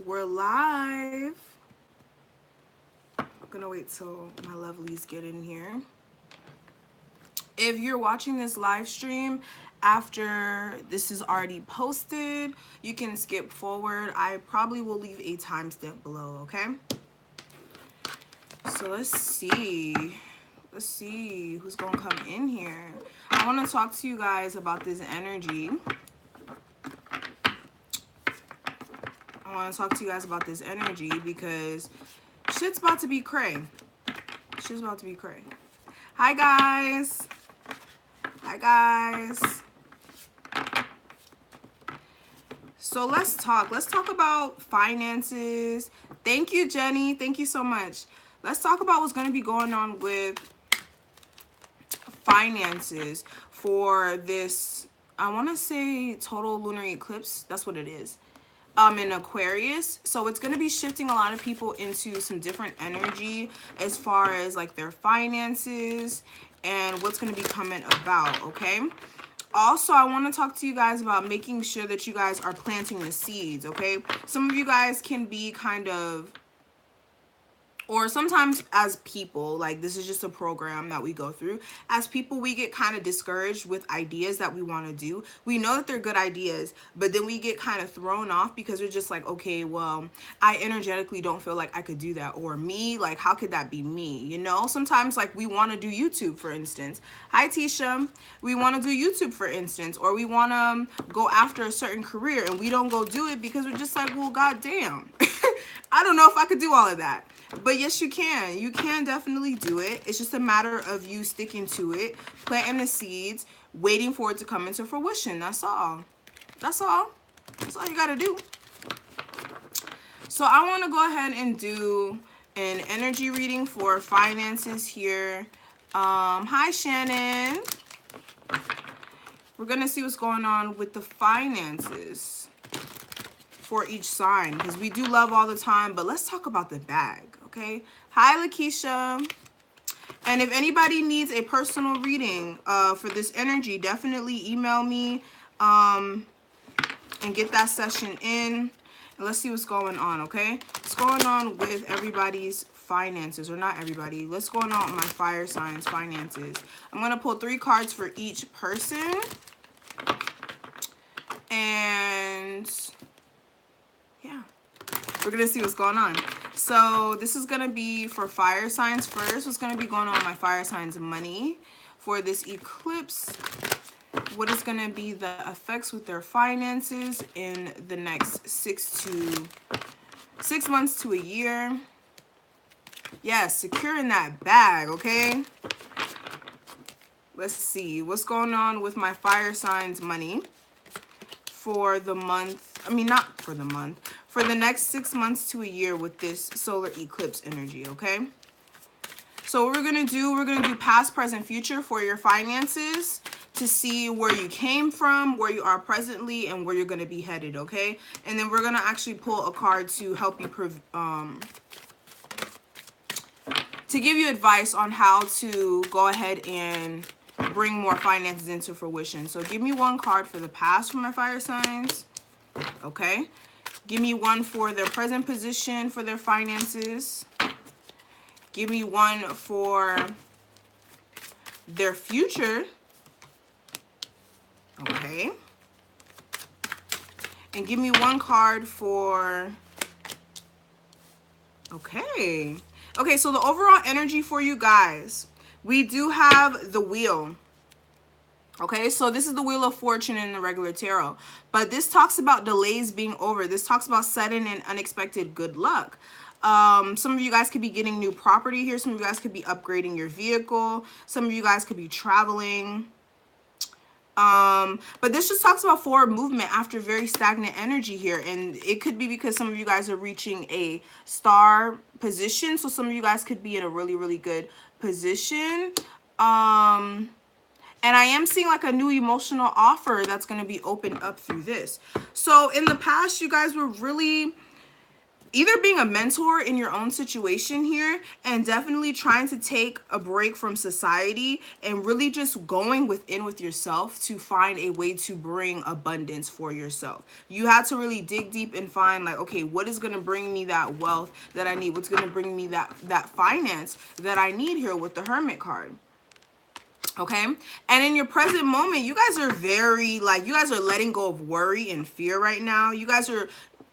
We're live. I'm gonna wait till my lovelies get in here. If you're watching this live stream after this is already posted, you can skip forward. I probably will leave a timestamp below, okay? So let's see. Let's see who's gonna come in here. I want to talk to you guys about this energy. I want to talk to you guys about this energy because shit's about to be cray. Shit's about to be cray. Hi, guys. Hi, guys. So let's talk. Let's talk about finances. Thank you, Jenny. Thank you so much. Let's talk about what's going to be going on with finances for this, I want to say total lunar eclipse. That's what it is. In Aquarius. So it's going to be shifting a lot of people into some different energy as far as like their finances and what's going to be coming about, okay? Also, I want to talk to you guys about making sure that you guys are planting the seeds, okay? Some of you guys can be kind of, or sometimes as people, like this is just a program that we go through. As people, we get kind of discouraged with ideas that we want to do. We know that they're good ideas, but then we get kind of thrown off because we're just like, okay, well, I energetically don't feel like I could do that. Or me, like, how could that be me? You know, sometimes like we want to do YouTube, for instance. Hi, Tisha. We want to do YouTube, for instance, or we want to go after a certain career and we don't go do it because we're just like, well, goddamn. I don't know if I could do all of that. But yes, you can. You can definitely do it. It's just a matter of you sticking to it, planting the seeds, waiting for it to come into fruition. That's all. That's all. That's all you got to do. So I want to go ahead and do an energy reading for finances here. Hi, Shannon. We're going to see what's going on with the finances for each sign, because we do love all the time, but let's talk about the bag, okay? Hi, Lakeisha. And if anybody needs a personal reading for this energy, definitely email me and get that session in. And let's see what's going on, okay? What's going on with everybody's finances, or not everybody. What's going on with my fire signs finances? I'm going to pull 3 cards for each person. And yeah, we're gonna see what's going on. So this is gonna be for fire signs first. What's gonna be going on with my fire signs money for this eclipse? What is gonna be the effects with their finances in the next 6 months to a year? Yes, securing that bag, okay? Let's see what's going on with my fire signs money for the month. I mean, not for the month, for the next 6 months to a year with this solar eclipse energy, okay? So what we're going to do past, present, future for your finances to see where you came from, where you are presently, and where you're going to be headed, okay? And then we're going to actually pull a card to help you, to give you advice on how to go ahead and bring more finances into fruition. So give me 1 card for the past for my fire signs. Okay. Give me 1 for their present position for their finances. Give me 1 for their future. Okay. And give me 1 card for... Okay. Okay, so the overall energy for you guys, we do have the wheel. Okay, so this is the Wheel of Fortune in the regular tarot. But this talks about delays being over. This talks about sudden and unexpected good luck. Some of you guys could be getting new property here. Some of you guys could be upgrading your vehicle. Some of you guys could be traveling. But this just talks about forward movement after very stagnant energy here. And it could be because some of you guys are reaching a star position. So some of you guys could be in a really, really good position. And I am seeing like a new emotional offer that's going to be opened up through this. So in the past, you guys were really either being a mentor in your own situation here and definitely trying to take a break from society and really just going within with yourself to find a way to bring abundance for yourself. You have to really dig deep and find like, okay, what is going to bring me that wealth that I need? What's going to bring me that finance that I need here with the Hermit card? Okay. And in your present moment, you guys are very like, you guys are letting go of worry and fear right now. You guys are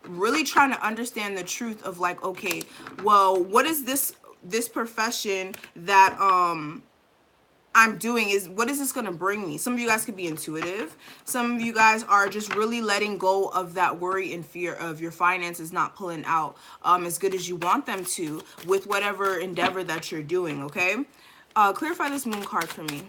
really trying to understand the truth of like, okay, well, what is this profession that I'm doing, is what is this going to bring me? Some of you guys could be intuitive. Some of you guys are just really letting go of that worry and fear of your finances not pulling out as good as you want them to with whatever endeavor that you're doing. Okay. Clarify this moon card for me.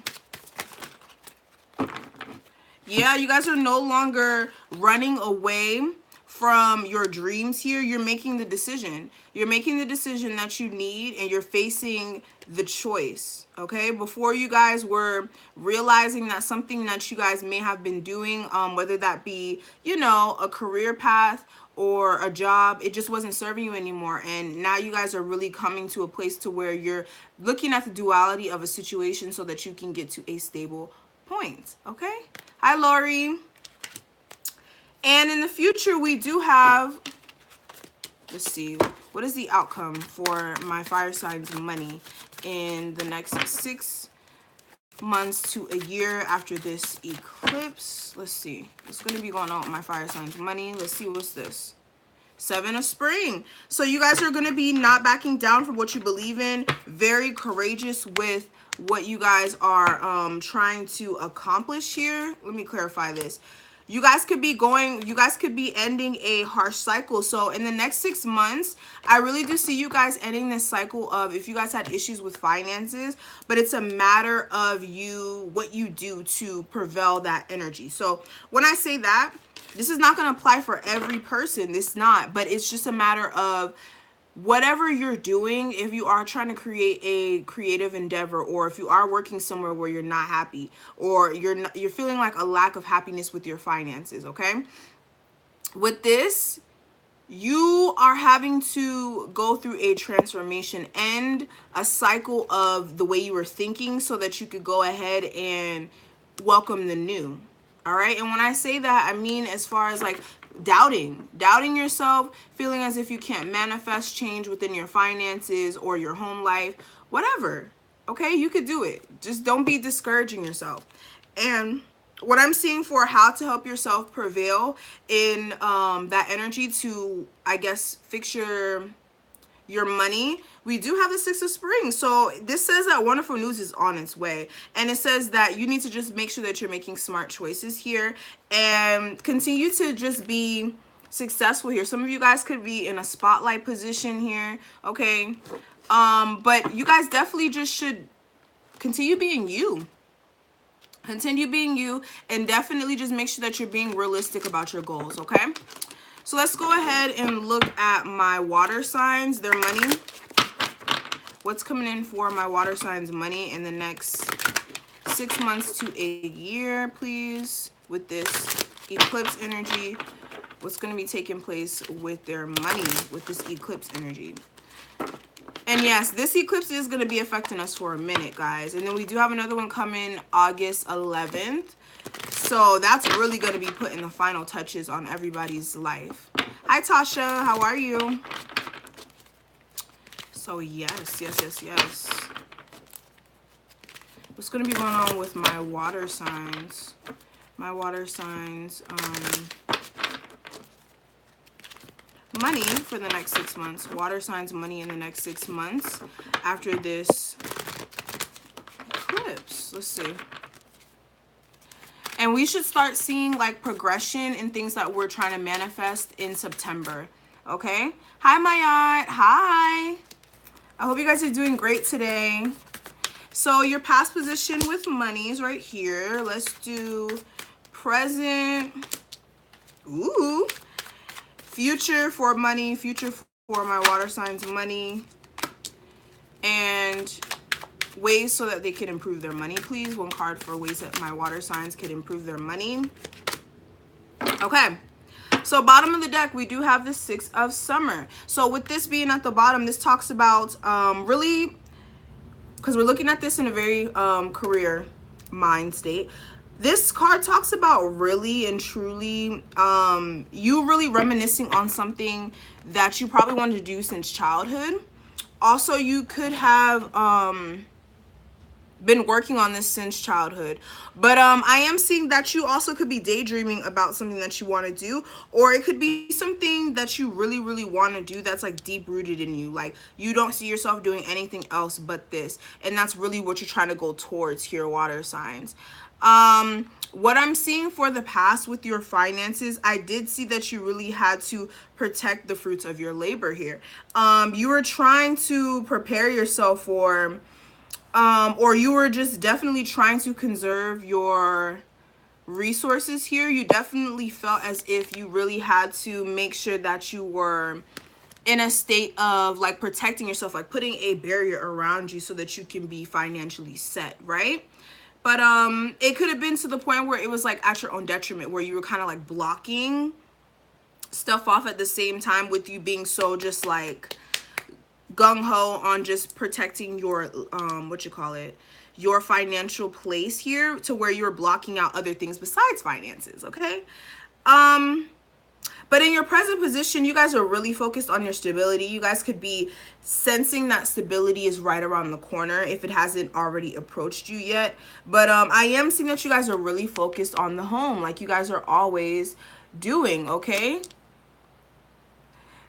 Yeah, you guys are no longer running away from your dreams here. You're making the decision. You're making the decision that you need, and you're facing the choice. Okay, before you guys were realizing that something that you guys may have been doing, whether that be, you know, a career path or a job, it just wasn't serving you anymore. And now you guys are really coming to a place to where you're looking at the duality of a situation so that you can get to a stable point. Okay. Hi, Lori. And in the future, we do have, let's see, what is the outcome for my fire signs money in the next 6 months to a year after this eclipse? Let's see. What's going to be going on with my fire signs money? Let's see, what's this? 7 of spring. So you guys are going to be not backing down from what you believe in. Very courageous with what you guys are trying to accomplish here. Let me clarify this. You guys could be ending a harsh cycle. So in the next 6 months, I really do see you guys ending this cycle of, if you guys had issues with finances, but it's a matter of what you do to prevail that energy. So when I say that, this is not going to apply for every person. It's not, but it's just a matter of whatever you're doing. If you are trying to create a creative endeavor, or if you are working somewhere where you're not happy, or you're feeling like a lack of happiness with your finances, okay? With this, you are having to go through a transformation and a cycle of the way you were thinking so that you could go ahead and welcome the new. All right. And when I say that, I mean, as far as like doubting yourself, feeling as if you can't manifest change within your finances or your home life, whatever. Okay. You could do it. Just don't be discouraging yourself. And what I'm seeing for how to help yourself prevail in that energy to, I guess, fix your money, we do have the 6 of spring. So this says that wonderful news is on its way, and it says that you need to just make sure that you're making smart choices here and continue to just be successful here. Some of you guys could be in a spotlight position here, okay? But you guys definitely just should continue being you. Continue being you, and definitely just make sure that you're being realistic about your goals, okay? So let's go ahead and look at my water signs, their money. What's coming in for my water signs money in the next 6 months to a year, please, with this eclipse energy. What's going to be taking place with their money with this eclipse energy? And yes, this eclipse is going to be affecting us for a minute, guys. And then we do have another one coming August 11th. So that's really going to be putting the final touches on everybody's life. Hi, Tasha. How are you? So yes. What's going to be going on with my water signs? My water signs, money for the next 6 months. Water signs money in the next 6 months after this eclipse. Let's see. And we should start seeing like progression in things that we're trying to manifest in September. Okay. Hi, Mayat. Hi. I hope you guys are doing great today. So your past position with money is right here. Let's do present. Ooh. Future for money. Future for my water signs money. And ways so that they can improve their money, please. One card for ways that my water signs can improve their money. Okay. So bottom of the deck, we do have the Six of Summer. So with this being at the bottom, this talks about really, because we're looking at this in a very career mind state. This card talks about really and truly you really reminiscing on something that you probably wanted to do since childhood. Also, you could have been working on this since childhood, but I am seeing that you also could be daydreaming about something that you want to do, or it could be something that you really want to do that's like deep rooted in you, like you don't see yourself doing anything else but this, and that's really what you're trying to go towards here, water signs. What I'm seeing for the past with your finances, I did see that you really had to protect the fruits of your labor here. You were trying to prepare yourself for or you were just definitely trying to conserve your resources here. You definitely felt as if you really had to make sure that you were in a state of like protecting yourself, like putting a barrier around you so that you can be financially set, right? But it could have been to the point where it was like at your own detriment, where you were kind of like blocking stuff off at the same time, with you being so just like gung-ho on just protecting your what you call it, your financial place here, to where you're blocking out other things besides finances. Okay. But in your present position, you guys are really focused on your stability. You guys could be sensing that stability is right around the corner if it hasn't already approached you yet. But I am seeing that you guys are really focused on the home, like you guys are always doing. Okay,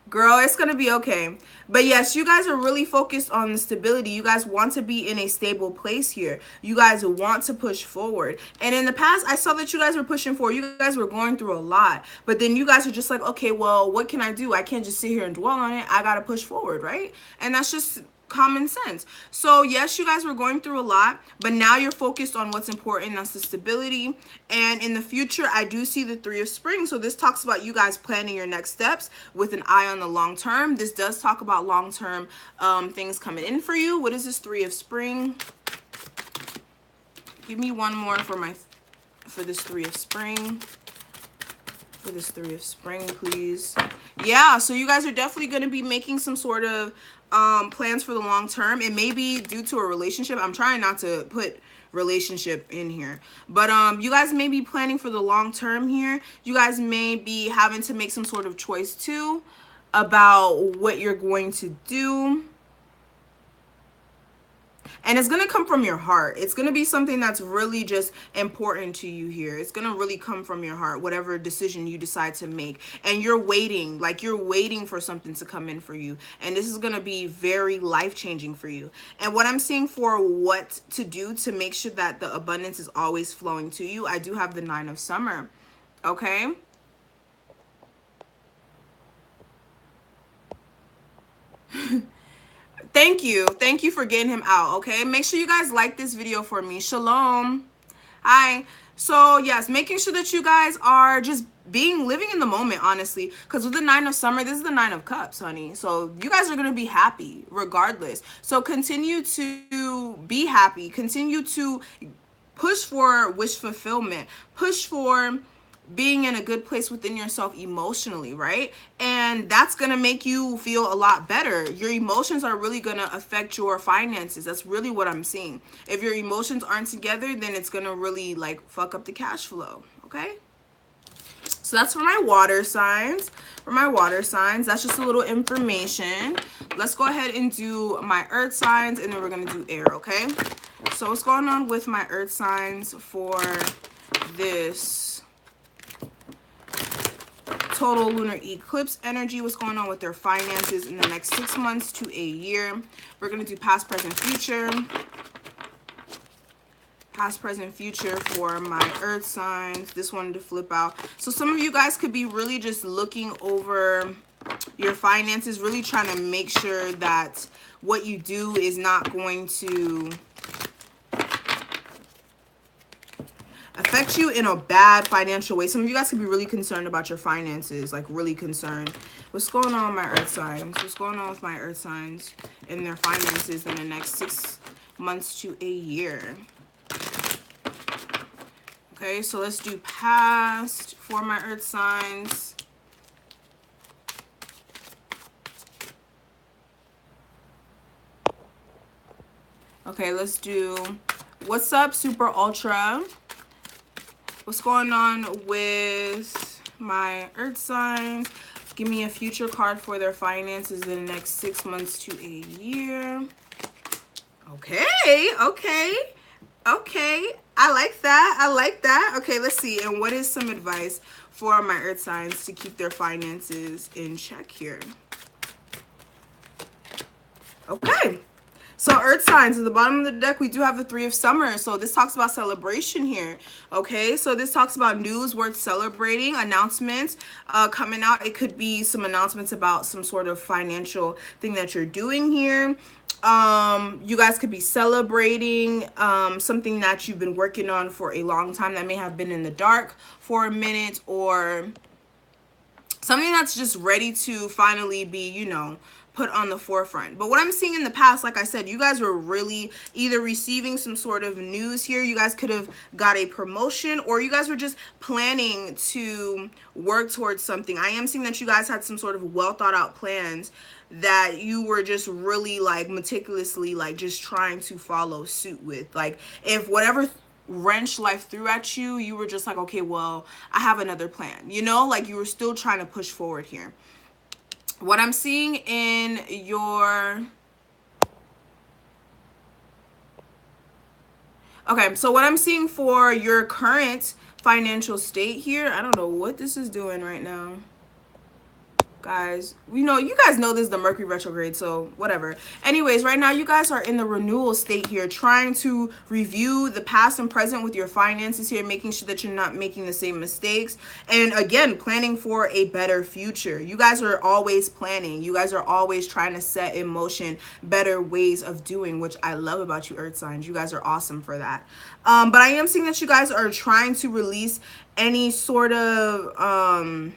girl, it's gonna be okay. But yes, you guys are really focused on the stability. You guys want to be in a stable place here. You guys want to push forward. And in the past, I saw that you guys were pushing forward. You guys were going through a lot. But then you guys are just like, okay, well, what can I do? I can't just sit here and dwell on it. I gotta push forward, right? And that's just common sense. So yes, you guys were going through a lot, but now you're focused on what's important. That's the stability. And in the future, I do see the Three of Spring. So this talks about you guys planning your next steps with an eye on the long term. This does talk about long term things coming in for you. What is this Three of Spring? Give me one more for this Three of Spring. For this Three of Spring, please. Yeah, so you guys are definitely going to be making some sort of plans for the long term. It may be due to a relationship. I'm trying not to put relationship in here, but you guys may be planning for the long term here. You guys may be having to make some sort of choice too about what you're going to do. And it's going to come from your heart. It's going to be something that's really just important to you here. It's going to really come from your heart, whatever decision you decide to make. And you're waiting, like you're waiting for something to come in for you. And this is going to be very life-changing for you. And what I'm seeing for what to do to make sure that the abundance is always flowing to you, I do have the Nine of Summer. Okay? Thank you. Thank you for getting him out, okay? Make sure you guys like this video for me. Shalom. Hi. So, yes, making sure that you guys are just living in the moment, honestly. Because with the Nine of Summer, this is the Nine of Cups, honey. So, you guys are going to be happy regardless. So, continue to be happy. Continue to push for wish fulfillment. Push for being in a good place within yourself emotionally, right? And that's going to make you feel a lot better. Your emotions are really going to affect your finances. That's really what I'm seeing. If your emotions aren't together, then it's going to really like fuck up the cash flow, okay? So that's for my water signs. For my water signs, that's just a little information. Let's go ahead and do my earth signs, and then we're going to do air, okay? So what's going on with my earth signs for this total lunar eclipse energy? What's going on with their finances in the next 6 months to a year? We're going to do past, present, future. Past, present, future for my earth signs. This one to flip out. So some of you guys could be really just looking over your finances, really trying to make sure that what you do is not going to affect you in a bad financial way. Some of you guys could be really concerned about your finances, like really concerned. What's going on with my earth signs? What's going on with my earth signs and their finances in the next 6 months to a year? Okay, so let's do past for my earth signs. Okay, let's do what's up, Super Ultra. What's going on with my earth signs? Give me a future card for their finances in the next 6 months to a year. Okay, okay, okay. I like that. I like that. Okay, let's see. And what is some advice for my earth signs to keep their finances in check here? Okay. So earth signs, at the bottom of the deck, we do have the 3 of Summer. So this talks about celebration here. Okay, so this talks about news worth celebrating, announcements coming out. It could be some announcements about some sort of financial thing that you're doing here. You guys could be celebrating something that you've been working on for a long time that may have been in the dark for a minute, or something that's just ready to finally be, you know, put on the forefront. But what I'm seeing in the past, like I said, you guys were really either receiving some sort of news here. You guys could have got a promotion, or you guys were just planning to work towards something. I am seeing that you guys had some sort of well thought out plans that you were just really like meticulously like just trying to follow suit with. Like if whatever wrench life threw at you, you were just like, okay, well, I have another plan, you know, like you were still trying to push forward here. What I'm seeing in your, okay, so what I'm seeing for your current financial state here, I don't know what this is doing right now. Guys, you guys know this is the Mercury retrograde, so whatever. Anyways, right now you guys are in the renewal state here, trying to review the past and present with your finances here, making sure that you're not making the same mistakes, and again, planning for a better future. You guys are always planning. You guys are always trying to set in motion better ways of doing, which I love about you, earth signs. You guys are awesome for that. But I am seeing that you guys are trying to release any sort of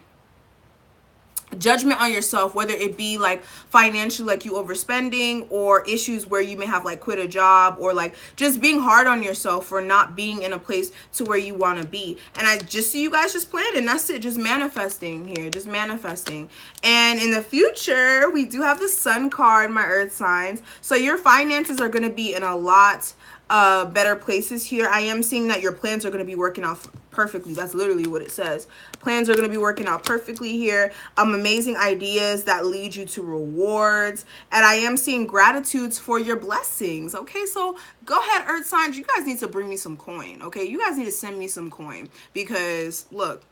judgment on yourself, whether it be like financially, like you overspending, or issues where you may have like quit a job, or like just being hard on yourself for not being in a place to where you want to be. And I just see you guys just planning. That's it, just manifesting here, just manifesting. And in the future, we do have the Sun card, my earth signs. So your finances are going to be in a lot better places here. I am seeing that your plans are going to be working out perfectly. That's literally what it says. Plans are going to be working out perfectly here. Amazing ideas that lead you to rewards. And I am seeing gratitudes for your blessings. Okay, so go ahead, earth signs. You guys need to bring me some coin. Okay, you guys need to send me some coin, because look,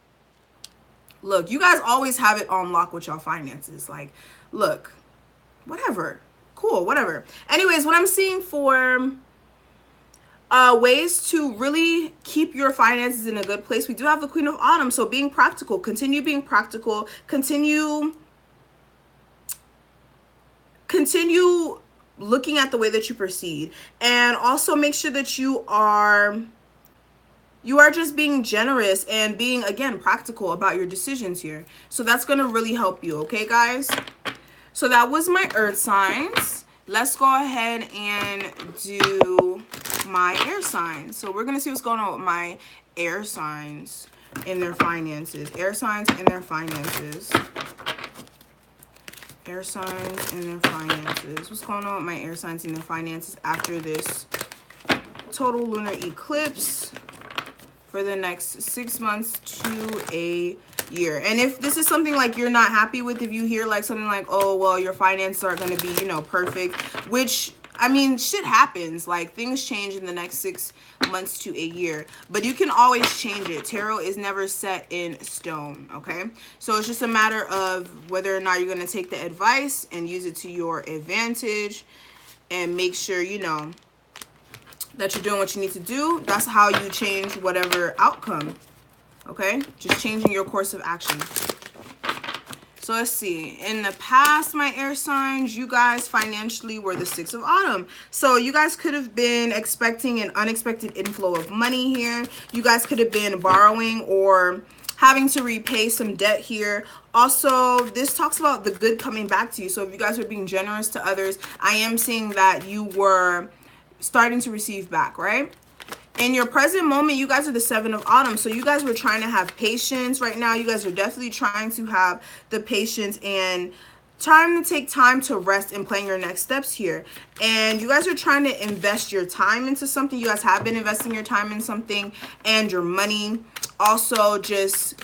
you guys always have it on lock with y'all finances. Like, look, whatever. Cool, whatever. Anyways, what I'm seeing for ways to really keep your finances in a good place, we do have the Queen of Autumn. So being practical, continue being practical, continue looking at the way that you proceed, and also make sure that you are just being generous and being, again, practical about your decisions here. So that's going to really help you. Okay, guys? So that was my earth signs. Let's go ahead and do my air signs. So we're going to see what's going on with my air signs in their finances. Air signs in their finances. Air signs in their finances. What's going on with my air signs in their finances after this total lunar eclipse for the next 6 months to a year? And if this is something like you're not happy with, if you hear like something like, oh, well, your finances aren't going to be, perfect, which, I mean, shit happens. Like, things change in the next 6 months to a year, but you can always change it. Tarot is never set in stone, okay? So it's just a matter of whether or not you're going to take the advice and use it to your advantage, and make sure, that you're doing what you need to do. That's how you change whatever outcome. Okay, just changing your course of action. So let's see. In the past, my air signs, you guys financially were the 6 of Autumn. So you guys could have been expecting an unexpected inflow of money here. You guys could have been borrowing or having to repay some debt here. Also, this talks about the good coming back to you. So if you guys were being generous to others, I am seeing that you were starting to receive back, right? In your present moment, you guys are the 7 of Autumn. So you guys were trying to have patience right now. You guys are definitely trying to have the patience and time to take time to rest and plan your next steps here. And you guys are trying to invest your time into something. You guys have been investing your time in something and your money. Also, just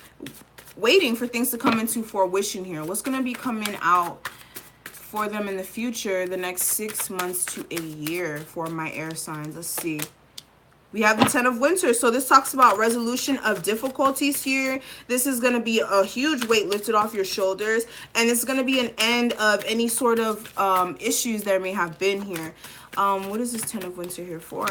waiting for things to come into fruition here. What's going to be coming out for them in the future, the next 6 months to a year for my air signs? Let's see. We have the 10 of Winter. So this talks about resolution of difficulties here. This is going to be a huge weight lifted off your shoulders. And it's going to be an end of any sort of issues that may have been here. What is this 10 of Winter here for?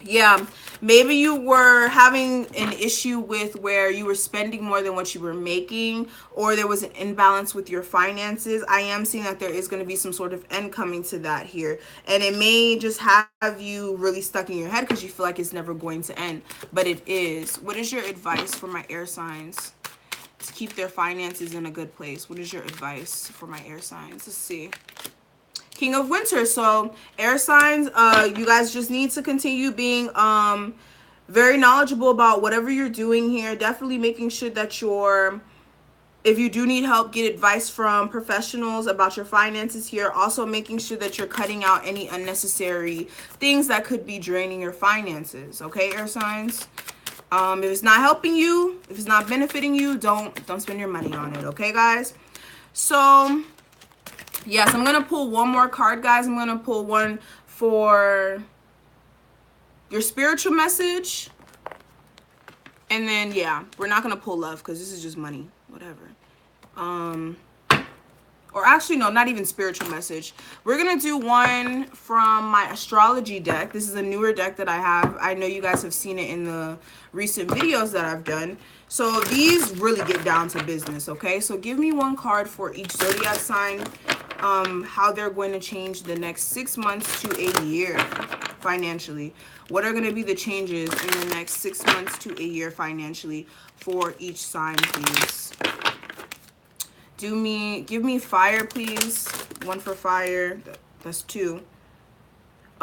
Yeah, maybe you were having an issue with where you were spending more than what you were making, or there was an imbalance with your finances. I am seeing that there is going to be some sort of end coming to that here. And it may just have you really stuck in your head because you feel like it's never going to end, but it is. What is your advice for my air signs to keep their finances in a good place? What is your advice for my air signs? Let's see. King of Winter. So air signs, you guys just need to continue being very knowledgeable about whatever you're doing here. Definitely making sure that if you do need help, get advice from professionals about your finances here. Also making sure that you're cutting out any unnecessary things that could be draining your finances. Okay, air signs. If it's not helping you, if it's not benefiting you, don't spend your money on it. Okay, guys. So yes, I'm going to pull one more card, guys. I'm going to pull one for your spiritual message. And then, yeah, we're not going to pull love because this is just money. Whatever. Or actually, no, not even spiritual message. We're going to do one from my astrology deck. This is a newer deck that I have. I know you guys have seen it in the recent videos that I've done. So these really get down to business, okay? So give me one card for each zodiac sign. How they're going to change the next 6 months to a year financially. What are going to be the changes in the next 6 months to a year financially for each sign, please? Give me fire, please. One for fire. That's 2.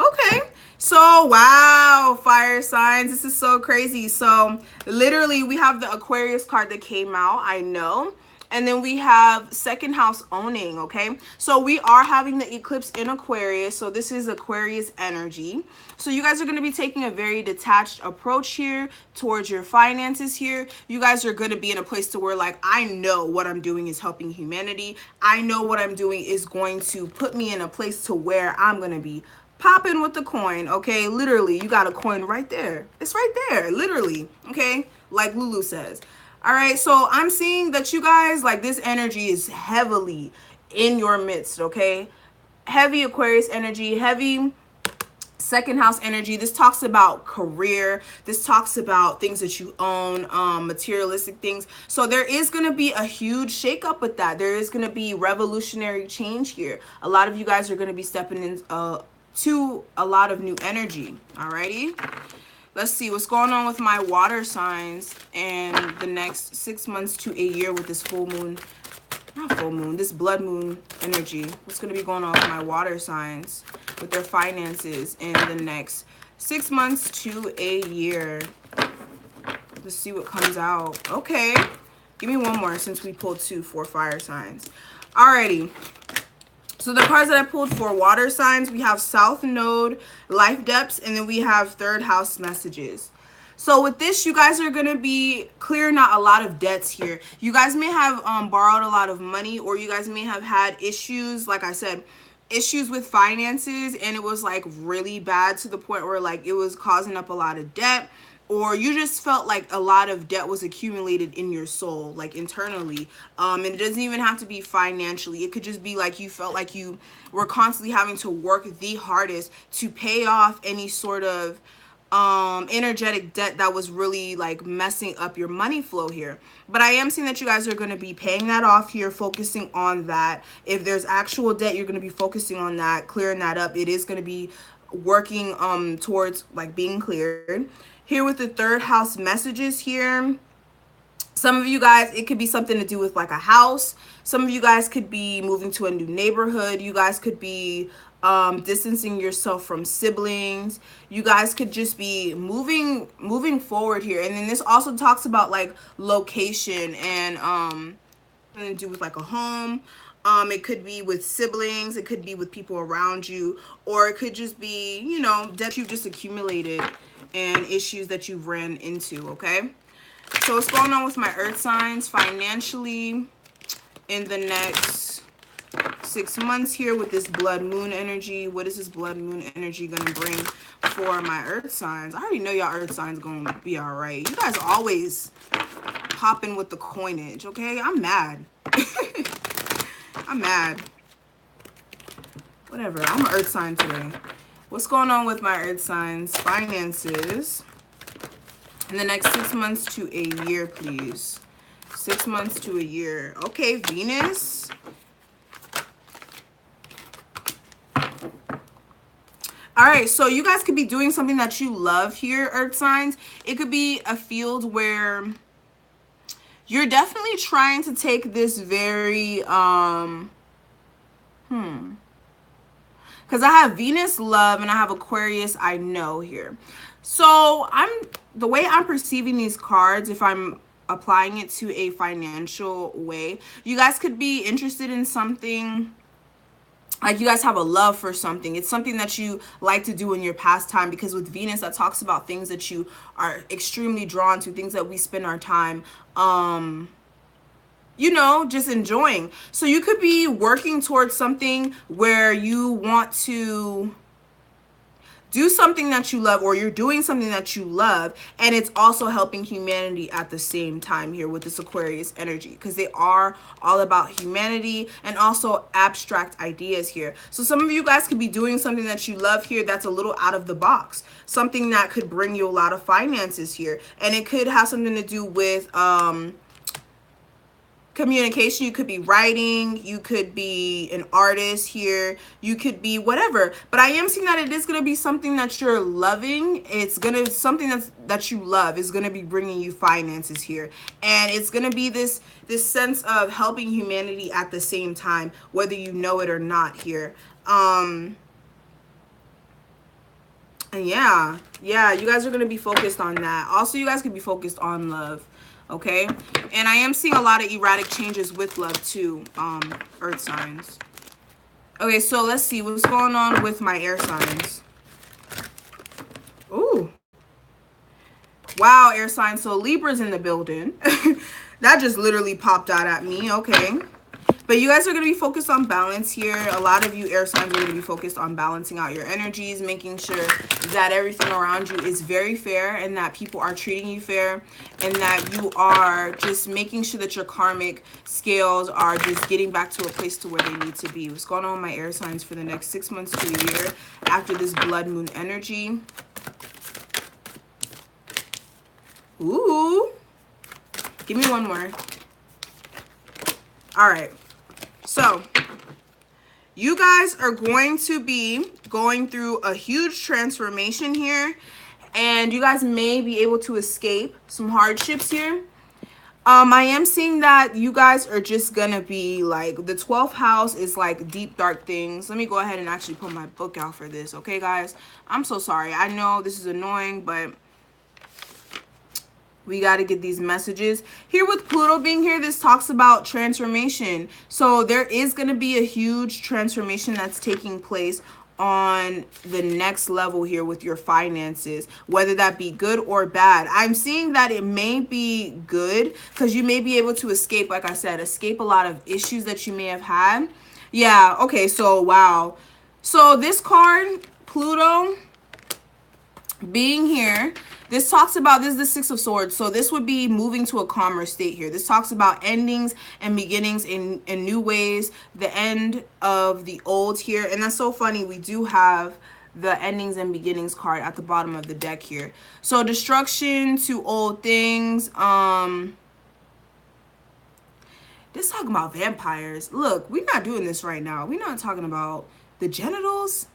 Okay. So, wow, fire signs. This is so crazy. So, literally, we have the Aquarius card that came out. I know. And then we have second house owning, okay? So we are having the eclipse in Aquarius. So this is Aquarius energy. So you guys are going to be taking a very detached approach here towards your finances here. You guys are going to be in a place to where, like, I know what I'm doing is helping humanity. I know what I'm doing is going to put me in a place to where I'm going to be popping with the coin, okay? Literally, you got a coin right there. It's right there, literally, okay? Like Lulu says. All right, so I'm seeing that you guys, like, this energy is heavily in your midst, okay? Heavy Aquarius energy, heavy second house energy. This talks about career. This talks about things that you own, materialistic things. So there is going to be a huge shakeup with that. There is going to be revolutionary change here. A lot of you guys are going to be stepping in to a lot of new energy. Alrighty. Let's see what's going on with my water signs and the next 6 months to a year with this full moon, not full moon, this blood moon energy. What's going to be going on with my water signs with their finances in the next 6 months to a year? Let's see what comes out. Okay. Give me one more since we pulled 2 for fire signs. Alrighty. So the cards that I pulled for water signs, we have South Node, Life Depths, and then we have third house messages. So with this, you guys are going to be clearing out a lot of debts here. You guys may have borrowed a lot of money, or you guys may have had issues, like I said, issues with finances, and it was like really bad to the point where like it was causing up a lot of debt. Or you just felt like a lot of debt was accumulated in your soul, like internally. And it doesn't even have to be financially. It could just be like you felt like you were constantly having to work the hardest to pay off any sort of energetic debt that was really like messing up your money flow here. But I am seeing that you guys are going to be paying that off here, focusing on that. If there's actual debt, you're going to be focusing on that, clearing that up. It is going to be working towards like being cleared. Here with the third house messages here, some of you guys, it could be something to do with like a house. Some of you guys could be moving to a new neighborhood. You guys could be distancing yourself from siblings. You guys could just be moving forward here. And then this also talks about like location and to do with like a home. It could be with siblings, it could be with people around you, or it could just be, you know, debt you've just accumulated and issues that you've ran into, okay? So what's going on with my earth signs financially in the next 6 months here with this blood moon energy? What is this blood moon energy going to bring for my earth signs? I already know y'all earth signs going to be all right. You guys always popping with the coinage, okay? I'm mad. I'm mad. Whatever, I'm an earth sign today. What's going on with my earth signs finances in the next 6 months to a year, please? 6 months to a year. Okay, Venus. All right, so you guys could be doing something that you love here, earth signs. It could be a field where you're definitely trying to take this very, because I have Venus, love, and I have Aquarius, I know here. So the way I'm perceiving these cards, if I'm applying it to a financial way, you guys could be interested in something, like you guys have a love for something. It's something that you like to do in your pastime, because with Venus, that talks about things that you are extremely drawn to, things that we spend our time, you know, just enjoying. So you could be working towards something where you want to do something that you love, or you're doing something that you love, and it's also helping humanity at the same time here with this Aquarius energy, because they are all about humanity and also abstract ideas here. So some of you guys could be doing something that you love here that's a little out of the box, something that could bring you a lot of finances here, and it could have something to do with communication. You could be writing, you could be an artist here, you could be whatever, but I am seeing that it is going to be something that you're loving. It's going to something that you love is going to be bringing you finances here, and it's going to be this sense of helping humanity at the same time, whether you know it or not here. And yeah, you guys are going to be focused on that. Also, you guys could be focused on love. Okay, and I am seeing a lot of erratic changes with love too, earth signs. Okay, so let's see what's going on with my air signs. Ooh, wow, air signs. So Libra's in the building. That just literally popped out at me. Okay, but you guys are going to be focused on balance here. A lot of you air signs are going to be focused on balancing out your energies, making sure that everything around you is very fair, and that people are treating you fair, and that you are just making sure that your karmic scales are just getting back to a place to where they need to be. What's going on with my air signs for the next 6 months to a year after this blood moon energy? Ooh. Give me one more. All right. So, you guys are going to be going through a huge transformation here, and you guys may be able to escape some hardships here. I am seeing that you guys are just gonna be like, the 12th house is like deep, dark things. Let me go ahead and actually put my book out for this, okay, guys? I'm so sorry. I know this is annoying, but we got to get these messages. Here with Pluto being here, this talks about transformation. So there is going to be a huge transformation that's taking place on the next level here with your finances, whether that be good or bad. I'm seeing that it may be good because you may be able to escape, like I said, escape a lot of issues that you may have had. Yeah, okay, so wow. So this card, Pluto being here, this talks about, this is the 6 of Swords, so this would be moving to a calmer state here. This talks about endings and beginnings in new ways, the end of the old here. And that's so funny, we do have the endings and beginnings card at the bottom of the deck here. So destruction to old things. This talking about vampires. Look, we're not doing this right now. We're not talking about the genitals.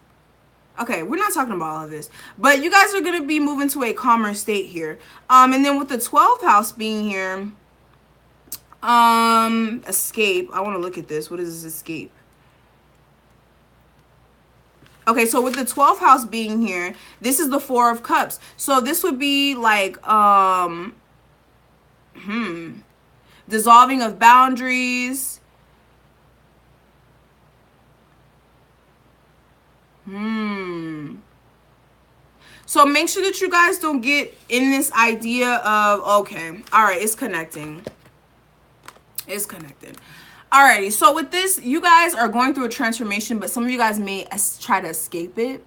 Okay, we're not talking about all of this, but you guys are going to be moving to a calmer state here. And then with the 12th house being here, escape. I want to look at this. What is this escape? Okay, so with the 12th house being here, this is the 4 of Cups. So this would be like, dissolving of boundaries. So make sure that you guys don't get in this idea of, okay, all right, it's connecting. It's connected. Alrighty, so with this, you guys are going through a transformation, but some of you guys may try to escape it.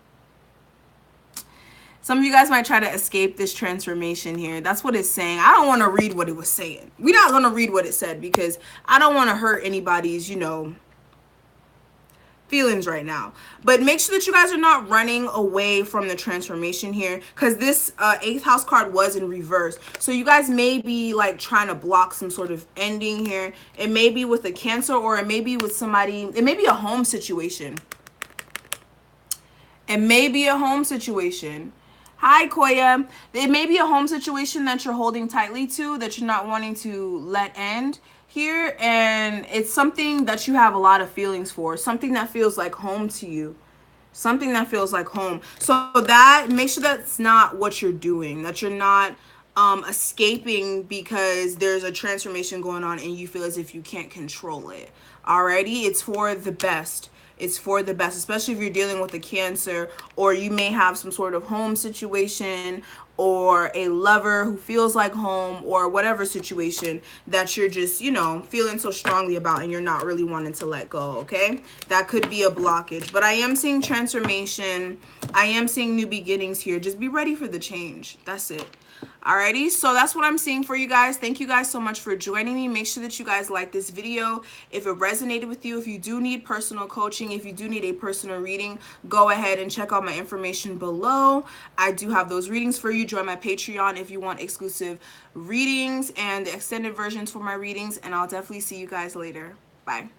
Some of you guys might try to escape this transformation here. That's what it's saying. I don't want to read what it was saying. We're not going to read what it said because I don't want to hurt anybody's, feelings right now. But make sure that you guys are not running away from the transformation here, because this eighth house card was in reverse. So you guys may be like trying to block some sort of ending here. It may be with a Cancer, or it may be with somebody. It may be a home situation. It may be a home situation. Hi, Koya. It may be a home situation that you're holding tightly to, that you're not wanting to let end here. And it's something that you have a lot of feelings for. Something that feels like home to you. Something that feels like home. So that, make sure that's not what you're doing. That you're not escaping because there's a transformation going on and you feel as if you can't control it. Alrighty? It's for the best. It's for the best, especially if you're dealing with a Cancer, or you may have some sort of home situation, or a lover who feels like home, or whatever situation that you're just, feeling so strongly about and you're not really wanting to let go, okay? That could be a blockage. But I am seeing transformation. I am seeing new beginnings here. Just be ready for the change. That's it. Alrighty, so that's what I'm seeing for you guys. Thank you guys so much for joining me. Make sure that you guys like this video. If it resonated with you, if you do need personal coaching, if you do need a personal reading, go ahead and check out my information below. I do have those readings for you. Join my Patreon if you want exclusive readings and the extended versions for my readings, and I'll definitely see you guys later. Bye.